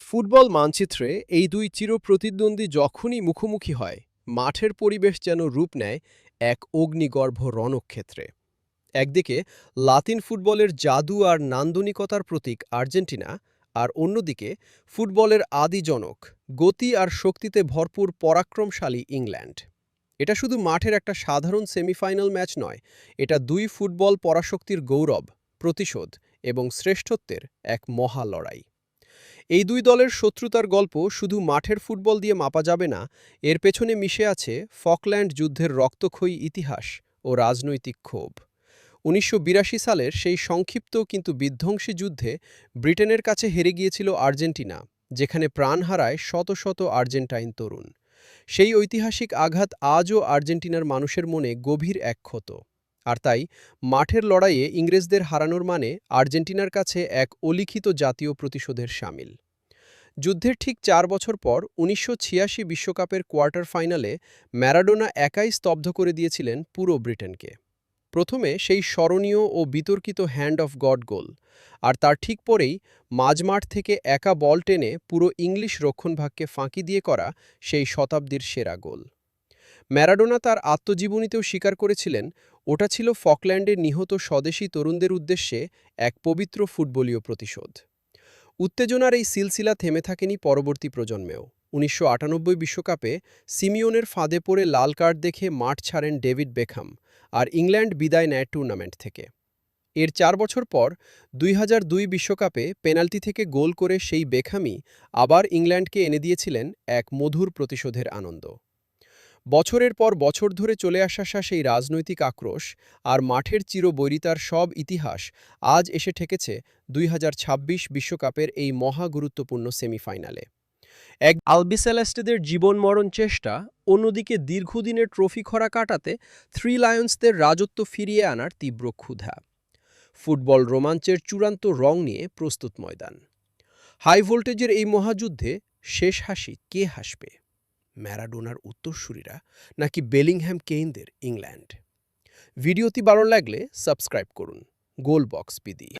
Football মানচিত্রে এই দুই চিরপ্রতিদ্বন্দ্বী যখনই মুখোমুখি হয়, মাঠের পরিবেশ যেন রূপ নেয় এক অগ্নিগর্ভ রণক্ষেত্রে। একদিকে লাতিন ফুটবলের জাদু আর নান্দনিকতার প্রতীক আর্জেন্টিনা, আর অন্যদিকে ফুটবলের আদিজনক, গতি আর শক্তিতে ভরপুর পরাক্রমশালী ইংল্যান্ড। এটা শুধু মাঠের একটা সাধারণ সেমিফাইনাল ম্যাচ নয়, এটা দুই ফুটবল পরাশক্তির গৌরব, প্রতিশোধ এবং শ্রেষ্ঠত্বের এক মহা লড়াই। এই দুই দলের শত্রুতার গল্প শুধু মাঠের ফুটবল দিয়ে মাপা যাবে না, এর পেছনে মিশে আছে ফকল্যান্ড যুদ্ধের রক্তক্ষয়ী ইতিহাস ও রাজনৈতিক ক্ষোভ। ১৯৮২ সালের সেই সংক্ষিপ্ত কিন্তু বিধ্বংসী যুদ্ধে ব্রিটেনের কাছে হেরে গিয়েছিল আর্জেন্টিনা, যেখানে প্রাণ হারায় শত শত আর্জেন্টাইন তরুণ। সেই ঐতিহাসিক আঘাত আজও আর্জেন্টিনার মানুষের মনে গভীর এক ক্ষত। আর তাই মাঠের লড়াইয়ে ইংরেজদের হারানোর মানে আর্জেন্টিনার কাছে এক অলিখিত জাতীয় প্রতিশোধের শামিল। যুদ্ধের ঠিক ৪ বছর পর ১৯৮৬ বিশ্বকাপের কোয়ার্টার ফাইনালে ম্যারাডোনা একাই স্তব্ধ করে দিয়েছিলেন পুরো ব্রিটেনকে। প্রথমে সেই স্মরণীয় ও বিতর্কিত হ্যান্ড অফ গড গোল, আর তার ঠিক পরেই মাঝমাঠ থেকে একা বল টেনে পুরো ইংলিশ রক্ষণভাগকে ফাঁকি দিয়ে করা সেই শতাব্দীর সেরা গোল। ম্যারাডোনা তার আত্মজীবনীতেও স্বীকার করেছিলেন, ওটা ছিল ফকল্যান্ডে নিহত স্বদেশী তরুণদের উদ্দেশ্যে এক পবিত্র ফুটবলীয় প্রতিশোধ। উত্তেজনার এই সিলসিলা থেমে থাকেনি পরবর্তী প্রজন্মেও। ১৯৯৮ বিশ্বকাপে সিমিওনের ফাঁদে পড়ে লাল কার্ড দেখে মাঠ ছাড়েন ডেভিড বেকহাম, আর ইংল্যান্ড বিদায় নেয় টুর্নামেন্ট থেকে। এর ৪ বছর পর ২০০২ বিশ্বকাপে পেনাল্টি থেকে গোল করে সেই বেকহামই আবার ইংল্যান্ডকে এনে দিয়েছিলেন এক মধুর প্রতিশোধের আনন্দ। বছরের পর বছর ধরে চলে আসা সেই রাজনৈতিক আক্রোশ আর মাঠের চিরবৈরিতার সব ইতিহাস আজ এসে ঠেকেছে ২০২৬ বিশ্বকাপের এই মহা গুরুত্বপূর্ণ সেমিফাইনালে। এক আলবিসেলেস্টেদের জীবন-মরণ চেষ্টা, অন্যদিকে দীর্ঘদিনের ট্রফি খরা কাটাতে থ্রি লায়ন্সদের রাজত্ব ফিরিয়ে আনার তীব্র ক্ষুধা। ফুটবল রোমাঞ্চের চূড়ান্ত রং নিয়ে প্রস্তুত ময়দান। হাই ভোল্টেজের এই মহাযুদ্ধে শেষ হাসি কে হাসবে? ম্যারাডোনার উত্তরসূরিরা নাকি বেলিংহ্যাম কেইনদের ইংল্যান্ড? ভিডিওটি ভালো লাগলে সাবস্ক্রাইব করুন। গোল বক্স বিডি।